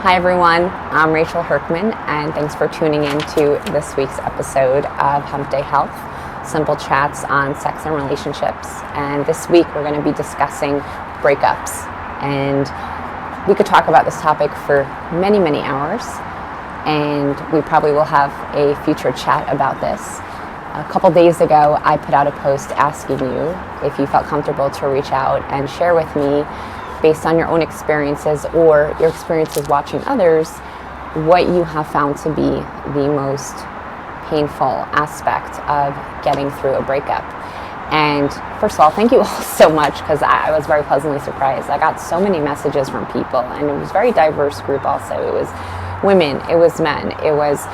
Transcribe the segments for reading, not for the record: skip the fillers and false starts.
Hi everyone, I'm Rachel Herkman, and thanks for tuning in to this week's episode of Hump Day Health, simple chats on sex and relationships. And this week we're going to be discussing breakups. And we could talk about this topic for many, many hours, and we probably will have a future chat about this. A couple days ago, I put out a post asking you if you felt comfortable to reach out and share with me, based on your own experiences or your experiences watching others, what you have found to be the most painful aspect of getting through a breakup. And first of all, thank you all so much, because I was very pleasantly surprised. I got so many messages from people, and it was a very diverse group also. It was women, it was men, it was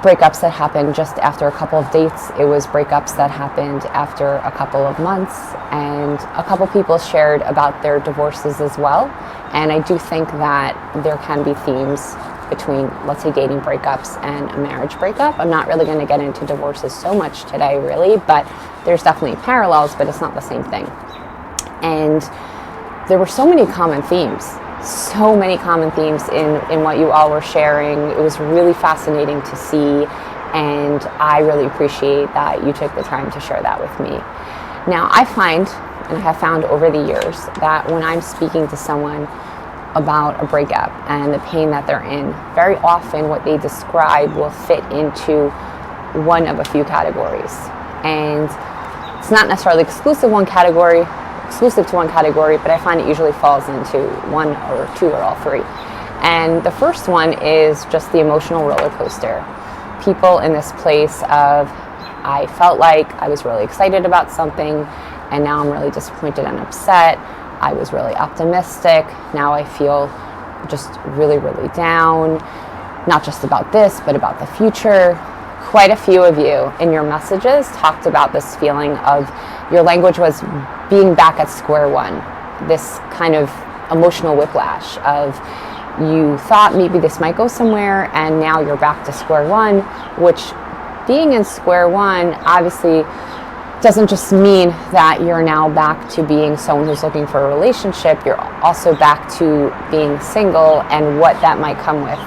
breakups that happened just after a couple of dates. It was breakups that happened after a couple of months, and a couple people shared about their divorces as well. And I do think that there can be themes between, let's say, dating breakups and a marriage breakup. I'm not really going to get into divorces so much today, really, but there's definitely parallels, but it's not the same thing. And there were so many common themes in what you all were sharing. It was really fascinating to see, and I really appreciate that you took the time to share that with me. Now, I find, and I have found over the years, that when I'm speaking to someone about a breakup and the pain that they're in, very often what they describe will fit into one of a few categories. And it's not necessarily exclusive to one category, but I find it usually falls into one or two or all three. And the first one is just the emotional roller coaster. People in this place of, I felt like I was really excited about something, and now I'm really disappointed and upset. I was really optimistic. Now I feel just really, really down, not just about this, but about the future. Quite a few of you in your messages talked about this feeling of, your language was being back at square one, this kind of emotional whiplash of, you thought maybe this might go somewhere, and now you're back to square one, which, being in square one obviously doesn't just mean that you're now back to being someone who's looking for a relationship. You're also back to being single and what that might come with.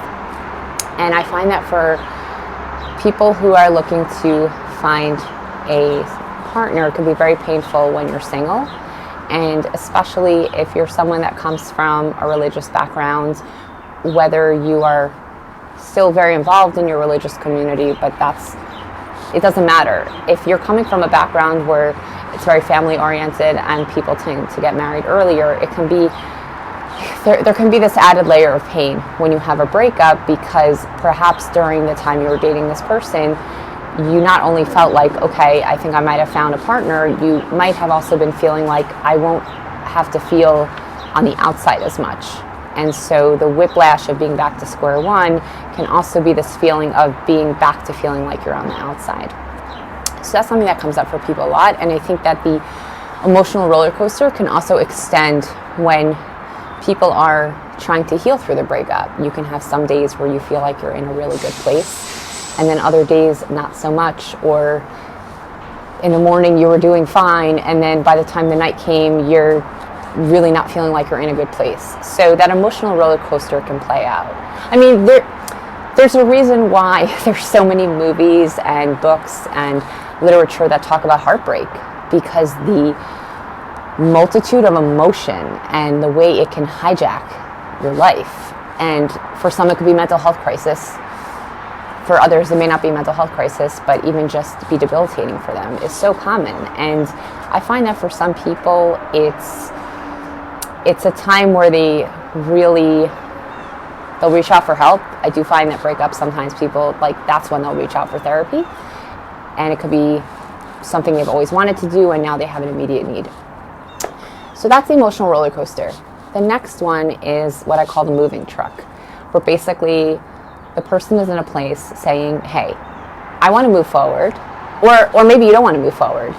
And I find that for people who are looking to find a partner, it can be very painful when you're single. And especially if you're someone that comes from a religious background, whether you are still very involved in your religious community, but it doesn't matter. If you're coming from a background where it's very family oriented and people tend to get married earlier, it can be, there can be this added layer of pain when you have a breakup, because perhaps during the time you were dating this person, you not only felt like, okay, I think I might have found a partner, you might have also been feeling like, I won't have to feel on the outside as much. And so the whiplash of being back to square one can also be this feeling of being back to feeling like you're on the outside. So that's something that comes up for people a lot. And I think that the emotional roller coaster can also extend when people are trying to heal through the breakup. You can have some days where you feel like you're in a really good place, and then other days not so much, or in the morning you were doing fine, and then by the time the night came, you're really not feeling like you're in a good place. So that emotional roller coaster can play out. I mean, there's a reason why there's so many movies and books and literature that talk about heartbreak, because the multitude of emotion and the way it can hijack your life. And for some it could be mental health crisis. For others it may not be mental health crisis, but even just be debilitating for them is so common. And I find that for some people it's a time where they'll reach out for help. I do find that breakups, sometimes people, that's when they'll reach out for therapy. And it could be something they've always wanted to do, and now they have an immediate need. So that's the emotional roller coaster. The next one is what I call the moving truck, where basically the person is in a place saying, hey, I want to move forward, or maybe you don't want to move forward,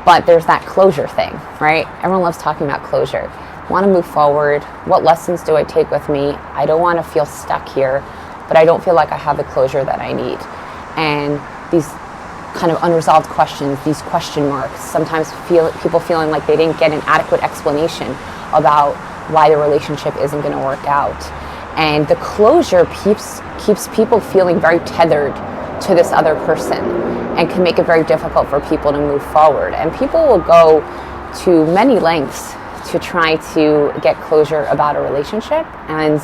but there's that closure thing, right? Everyone loves talking about closure. Want to move forward. What lessons do I take with me? I don't want to feel stuck here, but I don't feel like I have the closure that I need. And these kind of unresolved questions, these question marks, sometimes people feeling like they didn't get an adequate explanation about why the relationship isn't going to work out. And the closure keeps people feeling very tethered to this other person and can make it very difficult for people to move forward. And people will go to many lengths to try to get closure about a relationship. And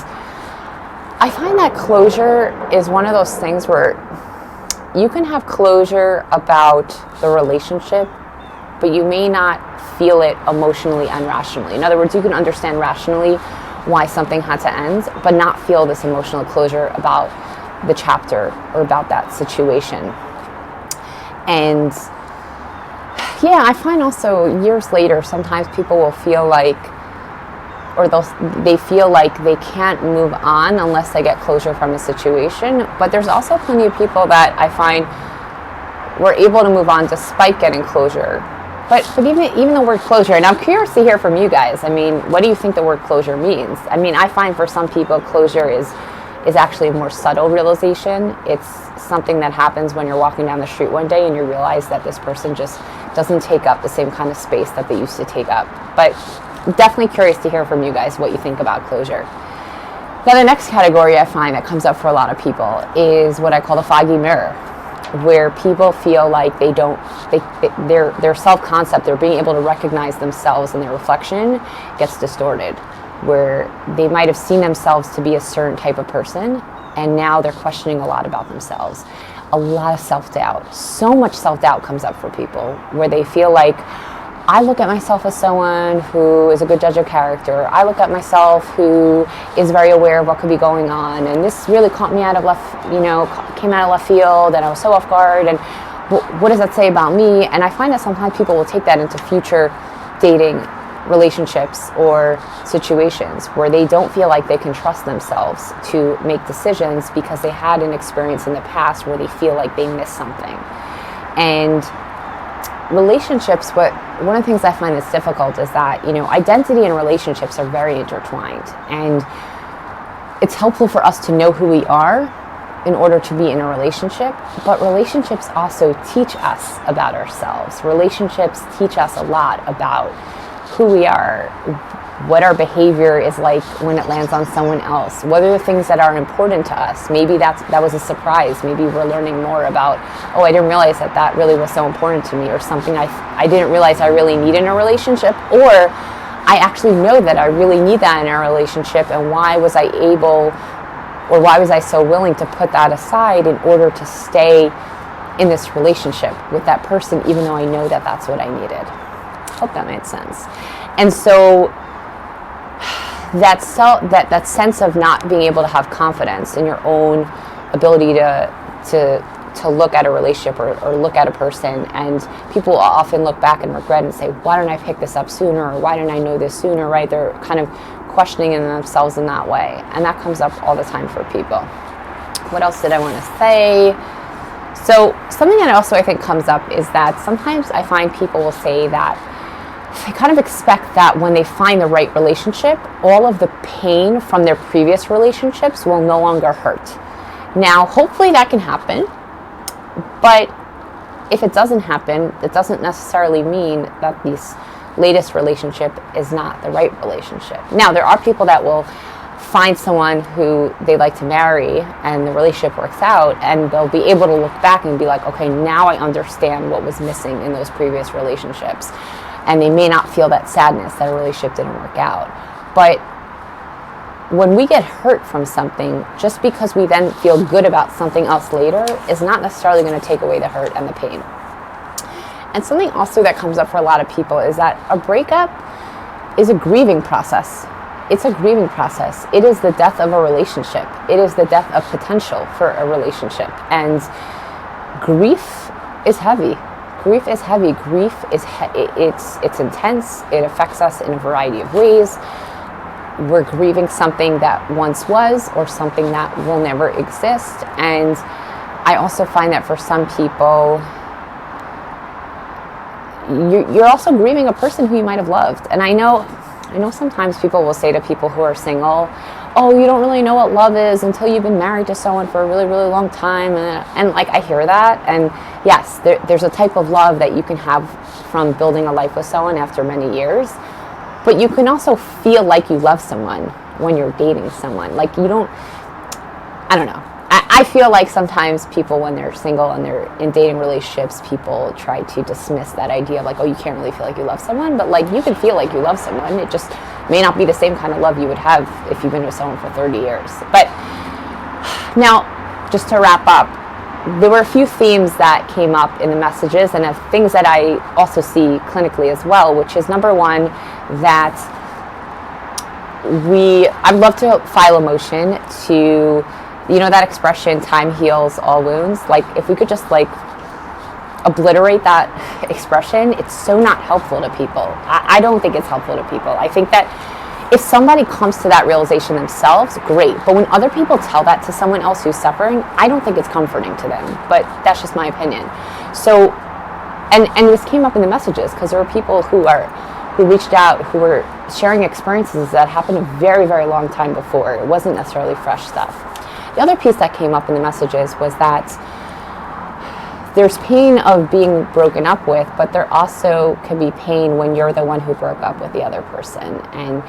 I find that closure is one of those things where you can have closure about the relationship, but you may not feel it emotionally and rationally. In other words, you can understand rationally why something had to end, but not feel this emotional closure about the chapter or about that situation. And yeah, I find also years later, sometimes people will feel like, or they feel like they can't move on unless they get closure from a situation. But there's also plenty of people that I find were able to move on despite getting closure. But even the word closure, and I'm curious to hear from you guys. I mean, what do you think the word closure means? I mean, I find for some people closure is actually a more subtle realization. It's something that happens when you're walking down the street one day and you realize that this person just doesn't take up the same kind of space that they used to take up. But definitely curious to hear from you guys what you think about closure. Now, the next category I find that comes up for a lot of people is what I call the foggy mirror, where people feel like their self-concept, their being able to recognize themselves and their reflection gets distorted, where they might have seen themselves to be a certain type of person, and now they're questioning a lot about themselves. A lot of self-doubt. So much self-doubt comes up for people, where they feel like, I look at myself as someone who is a good judge of character. I look at myself who is very aware of what could be going on. And this really caught me out of came out of left field, and I was so off guard. And what does that say about me? And I find that sometimes people will take that into future dating relationships or situations where they don't feel like they can trust themselves to make decisions because they had an experience in the past where they feel like they missed something. And relationships, one of the things I find that's difficult is that, identity and relationships are very intertwined. And it's helpful for us to know who we are in order to be in a relationship, but relationships also teach us about ourselves. Relationships teach us a lot about who we are, what our behavior is like when it lands on someone else, what are the things that are important to us. Maybe that was a surprise. Maybe we're learning more about, oh, I didn't realize that really was so important to me, or something I didn't realize I really need in a relationship, or I actually know that I really need that in a relationship, and why was I so willing to put that aside in order to stay in this relationship with that person, even though I know that that's what I needed. Hope that made sense. And so that sense of not being able to have confidence in your own ability to look at a relationship or look at a person, and people will often look back and regret and say, why didn't I pick this up sooner, or why didn't I know this sooner, right? They're kind of questioning themselves in that way, and that comes up all the time for people. What else did I want to say? So something that also I think comes up is that sometimes I find people will say that they kind of expect that when they find the right relationship, all of the pain from their previous relationships will no longer hurt. Now, hopefully that can happen, but if it doesn't happen, it doesn't necessarily mean that this latest relationship is not the right relationship. Now, there are people that will find someone who they like to marry and the relationship works out, and they'll be able to look back and be like, okay, now I understand what was missing in those previous relationships. And they may not feel that sadness that a relationship didn't work out. But when we get hurt from something, just because we then feel good about something else later is not necessarily going to take away the hurt and the pain. And something also that comes up for a lot of people is that a breakup is a grieving process. It's a grieving process. It is the death of a relationship. It is the death of potential for a relationship. And grief is heavy. Grief is heavy. Grief is it's intense. It affects us in a variety of ways. We're grieving something that once was, or something that will never exist. And I also find that for some people, you're also grieving a person who you might have loved. And I know sometimes people will say to people who are single, oh, you don't really know what love is until you've been married to someone for a really, really long time. And like, I hear that. And yes, there's a type of love that you can have from building a life with someone after many years. But you can also feel like you love someone when you're dating someone. Like, you don't, I don't know. I feel like sometimes people, when they're single and they're in dating relationships, people try to dismiss that idea of like, oh, you can't really feel like you love someone. But like, you can feel like you love someone. It just may not be the same kind of love you would have if you've been with someone for 30 years. But now, just to wrap up, there were a few themes that came up in the messages and things that I also see clinically as well, which is number one, that I'd love to file a motion to, you know, that expression, time heals all wounds. Like, if we could just like obliterate that expression, it's so not helpful to people. I don't think it's helpful to people. I think that if somebody comes to that realization themselves, great. But when other people tell that to someone else who's suffering, I don't think it's comforting to them. But that's just my opinion. So, and this came up in the messages because there were people who reached out, who were sharing experiences that happened a very, very long time before. It wasn't necessarily fresh stuff. The other piece that came up in the messages was that there's pain of being broken up with, but there also can be pain when you're the one who broke up with the other person and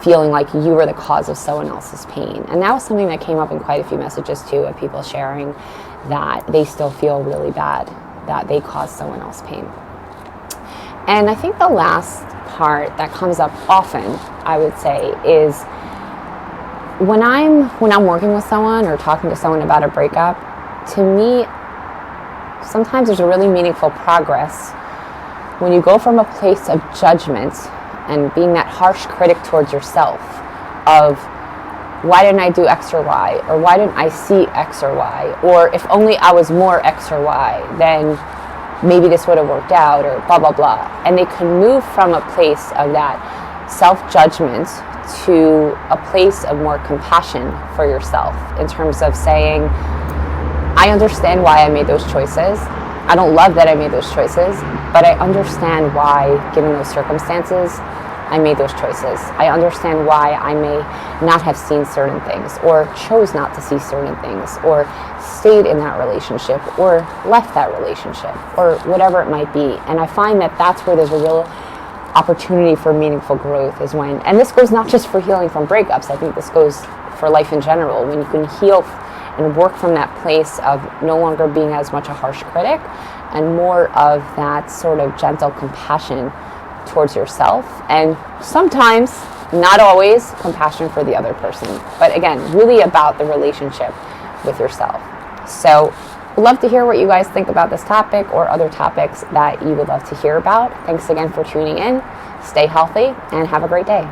feeling like you were the cause of someone else's pain. And that was something that came up in quite a few messages too, of people sharing that they still feel really bad that they caused someone else pain. And I think the last part that comes up often, I would say, is when I'm working with someone or talking to someone about a breakup, to me, sometimes there's a really meaningful progress when you go from a place of judgment and being that harsh critic towards yourself of, why didn't I do X or Y? Or why didn't I see X or Y? Or if only I was more X or Y, then maybe this would have worked out, or blah, blah, blah. And they can move from a place of that self-judgment to a place of more compassion for yourself, in terms of saying, I understand why I made those choices. I don't love that I made those choices, but I understand why, given those circumstances, I made those choices. I understand why I may not have seen certain things, or chose not to see certain things, or stayed in that relationship, or left that relationship, or whatever it might be. And I find that that's where there's a real opportunity for meaningful growth, is when, and this goes not just for healing from breakups, I think this goes for life in general, when you can heal and work from that place of no longer being as much a harsh critic and more of that sort of gentle compassion towards yourself, and sometimes, not always, compassion for the other person. But again, really about the relationship with yourself. So I'd love to hear what you guys think about this topic or other topics that you would love to hear about. Thanks again for tuning in. Stay healthy and have a great day.